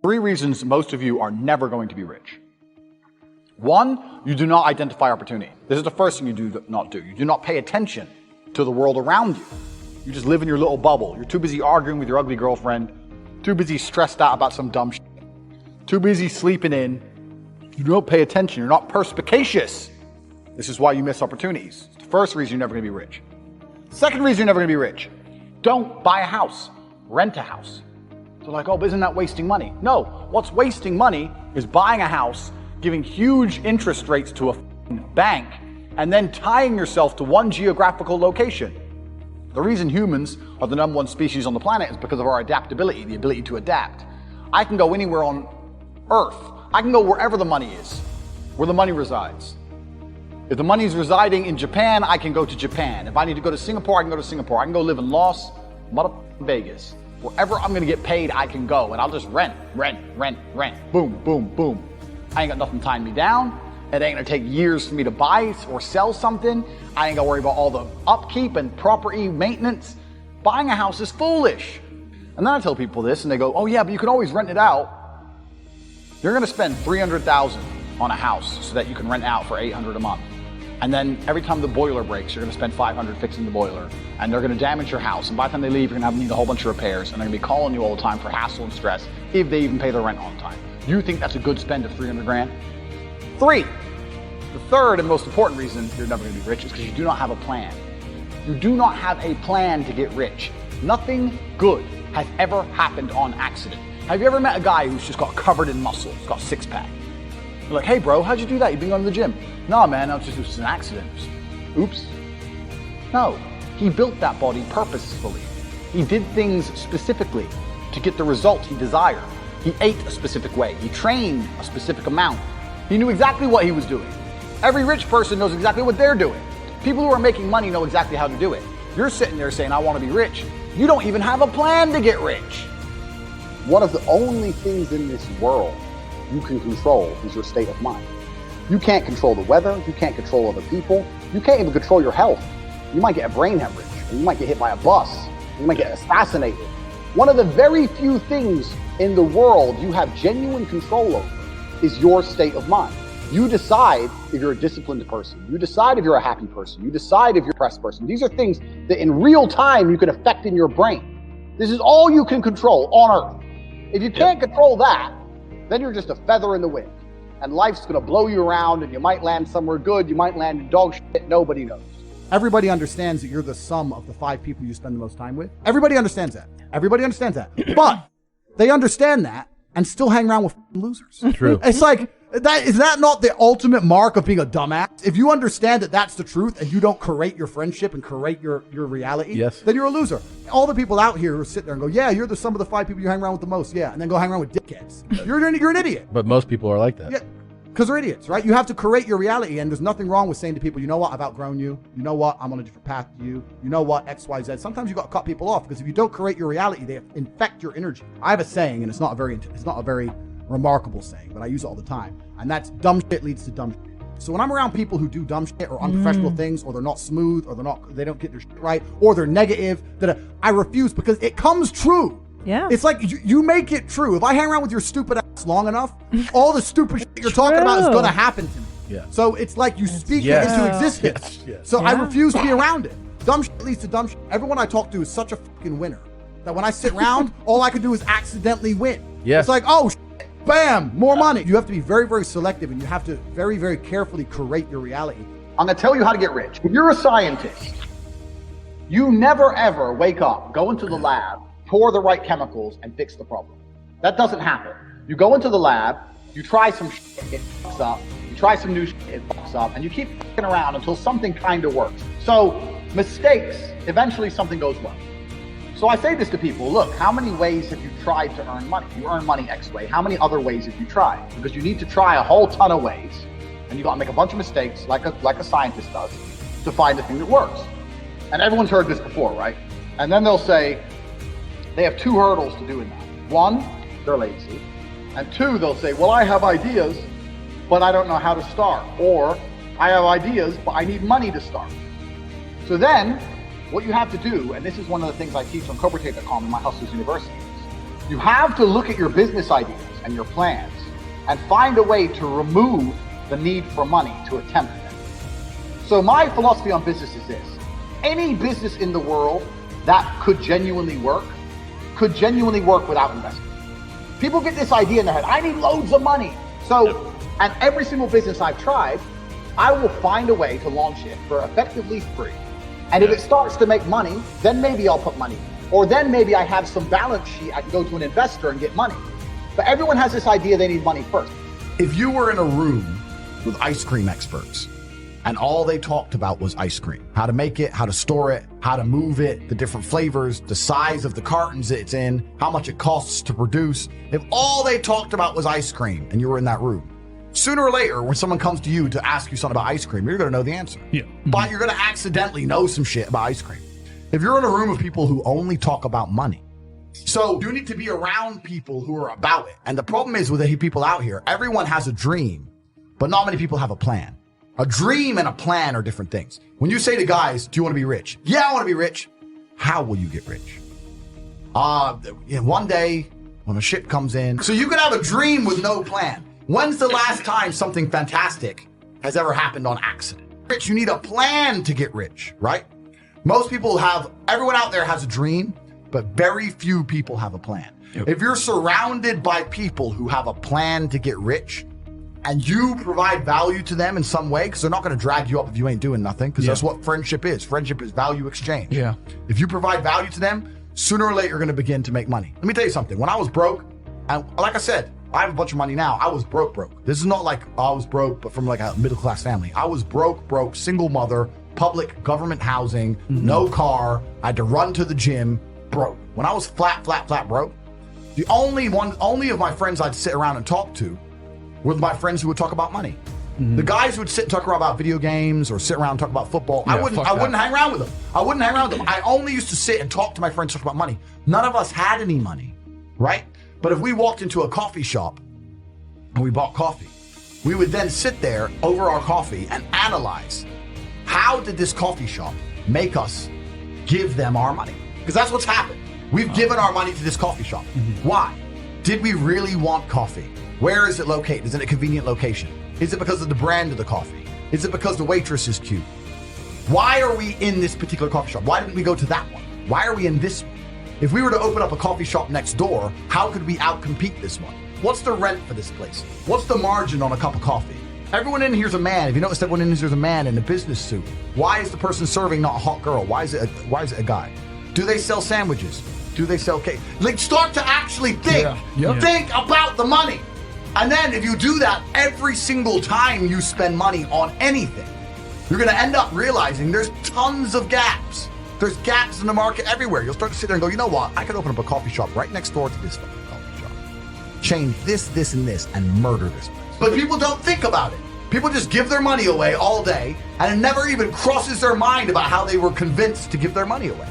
3 reasons most of you are never going to be rich. 1, you do not identify opportunity. This is the first thing you do not do. You do not pay attention to the world around you. You just live in your little bubble. You're too busy arguing with your ugly girlfriend, too busy stressed out about some dumb shit, too busy sleeping in. You don't pay attention. You're not perspicacious. This is why you miss opportunities. It's the first reason you're never going to be rich. Second reason you're never going to be rich. Don't buy a house. Rent a house. So like, oh, but isn't that wasting money? No, what's wasting money is buying a house, giving huge interest rates to a bank, and then tying yourself to one geographical location. The reason humans are the #1 species on the planet is because of our adaptability, the ability to adapt. I can go anywhere on Earth. I can go wherever the money is, where the money resides. If the money is residing in Japan, I can go to Japan. If I need to go to Singapore, I can go to Singapore. I can go live in Las Vegas. Wherever I'm gonna get paid, I can go, and I'll just rent. Boom, boom, boom. I ain't got nothing tying me down. It ain't gonna take years for me to buy or sell something. I ain't gotta worry about all the upkeep and property maintenance. Buying a house is foolish. And then I tell people this, and they go, oh yeah, but you can always rent it out. You're gonna spend $300,000 on a house so that you can rent out for $800 a month. And then every time the boiler breaks, you're gonna spend $500 fixing the boiler. And they're gonna damage your house. And by the time they leave, you're gonna need a whole bunch of repairs. And they're gonna be calling you all the time for hassle and stress if they even pay their rent on time. You think that's a good spend of $300,000? 3, the third and most important reason you're never gonna be rich is because you do not have a plan. You do not have a plan to get rich. Nothing good has ever happened on accident. Have you ever met a guy who's just got covered in muscle, he's got a 6-pack? You're like, hey bro, how'd you do that? You've been going to the gym. No man, it was just an accident. Oops. No, he built that body purposefully. He did things specifically to get the results he desired. He ate a specific way. He trained a specific amount. He knew exactly what he was doing. Every rich person knows exactly what they're doing. People who are making money know exactly how to do it. You're sitting there saying, I want to be rich. You don't even have a plan to get rich. One of the only things in this world you can control is your state of mind. You can't control the weather. You can't control other people. You can't even control your health. You might get a brain hemorrhage, or you might get hit by a bus. You might get assassinated. One of the very few things in the world you have genuine control over is your state of mind. You decide if you're a disciplined person. You decide if you're a happy person. You decide if you're a depressed person. These are things that in real time you can affect in your brain. This is all you can control on Earth. If you can't control that, then you're just a feather in the wind. And life's gonna blow you around, and you might land somewhere good, you might land in dog shit, nobody knows. Everybody understands that you're the sum of the 5 people you spend the most time with. Everybody understands that. Everybody understands that. But they understand that and still hang around with losers. True. It's like, is that not the ultimate mark of being a dumbass? If you understand that that's the truth and you don't curate your friendship and curate your reality, yes, then you're a loser. All the people out here who sit there and go, yeah, you're the sum of the 5 people you hang around with the most, yeah, and then go hang around with dickheads. You're an idiot. But most people are like that. Yeah, because they're idiots, right? You have to curate your reality, and there's nothing wrong with saying to people, you know what, I've outgrown you. You know what, I'm on a different path to you. You know what, X, Y, Z. Sometimes you got to cut people off, because if you don't curate your reality, they infect your energy. I have a saying, and it's not a very remarkable saying, but I use it all the time. And that's dumb shit leads to dumb shit. So when I'm around people who do dumb shit or unprofessional things, or they're not smooth, or they don't get their shit right, or they're negative, I refuse, because it comes true. Yeah. It's like you make it true. If I hang around with your stupid ass long enough, all the stupid shit you're talking about is going to happen to me. Yeah. So it's like you speak it into existence. Yes. So I refuse to be around it. Dumb shit leads to dumb shit. Everyone I talk to is such a fucking winner that when I sit around, all I can do is accidentally win. Yeah. It's like, oh, bam, more money. You have to be very, very selective, and you have to very, very carefully curate your reality. I'm going to tell you how to get rich. If you're a scientist, you never ever wake up, go into the lab, pour the right chemicals, and fix the problem. That doesn't happen. You go into the lab, you try some shit, it fucks up. You try some new shit, it fucks up. And you keep fucking around until something kind of works. So mistakes, eventually something goes well. So I say this to people, look, how many ways have you tried to earn money? You earn money X way. How many other ways have you tried? Because you need to try a whole ton of ways, and you got to make a bunch of mistakes like a scientist does to find the thing that works. And everyone's heard this before, right? And then they'll say they have 2 hurdles to doing that. 1, they're lazy. And 2, they'll say, well, I have ideas, but I don't know how to start. Or I have ideas, but I need money to start. So then what you have to do, and this is one of the things I teach on CobraTate.com in my Hustlers University, is you have to look at your business ideas and your plans and find a way to remove the need for money to attempt them. So my philosophy on business is this. Any business in the world that could genuinely work without investment. People get this idea in their head, I need loads of money. So, and every single business I've tried, I will find a way to launch it for effectively free. And if it starts to make money, then maybe I'll put money. Or then maybe I have some balance sheet, I can go to an investor and get money. But everyone has this idea they need money first. If you were in a room with ice cream experts and all they talked about was ice cream, how to make it, how to store it, how to move it, the different flavors, the size of the cartons it's in, how much it costs to produce, if all they talked about was ice cream and you were in that room, sooner or later, when someone comes to you to ask you something about ice cream, you're going to know the answer. Yeah. But you're going to accidentally know some shit about ice cream. If you're in a room of people who only talk about money, so you need to be around people who are about it. And the problem is with the people out here, everyone has a dream, but not many people have a plan. A dream and a plan are different things. When you say to guys, do you want to be rich? Yeah, I want to be rich. How will you get rich? One day when a ship comes in. So you can have a dream with no plan. When's the last time something fantastic has ever happened on accident? Rich, you need a plan to get rich, right? Most people everyone out there has a dream, but very few people have a plan. Yep. If you're surrounded by people who have a plan to get rich and you provide value to them in some way, because they're not going to drag you up if you ain't doing nothing, because that's what friendship is. Friendship is value exchange. Yeah. If you provide value to them, sooner or later you're going to begin to make money. Let me tell you something. When I was broke, and like I said, I have a bunch of money now. I was broke. This is not like I was broke, but from like a middle-class family. I was broke, single mother, public government housing, no car. I had to run to the gym, broke. When I was flat broke, the only of my friends I'd sit around and talk to were my friends who would talk about money. The guys who would sit and talk about video games or sit around and talk about football, I wouldn't hang around with them. I only used to sit and talk to my friends, talk about money. None of us had any money, right? But if we walked into a coffee shop and we bought coffee, we would then sit there over our coffee and analyze, how did this coffee shop make us give them our money? Because that's what's happened. We've given our money to this coffee shop. Why? Did we really want coffee? Where is it located? Is it a convenient location? Is it because of the brand of the coffee? Is it because the waitress is cute? Why are we in this particular coffee shop? Why didn't we go to that one? Why are we in this one? If we were to open up a coffee shop next door, how could we outcompete this one? What's the rent for this place? What's the margin on a cup of coffee? Everyone in here's a man. If you notice, everyone in here's a man in a business suit. Why is the person serving not a hot girl? Why is it a guy? Do they sell sandwiches? Do they sell cake? Like, start to actually think. Think about the money. And then if you do that every single time you spend money on anything, you're going to end up realizing there's tons of gaps. There's gaps in the market everywhere. You'll start to sit there and go, you know what? I could open up a coffee shop right next door to this fucking coffee shop. Change this, and this, and murder this place. But people don't think about it. People just give their money away all day, and it never even crosses their mind about how they were convinced to give their money away.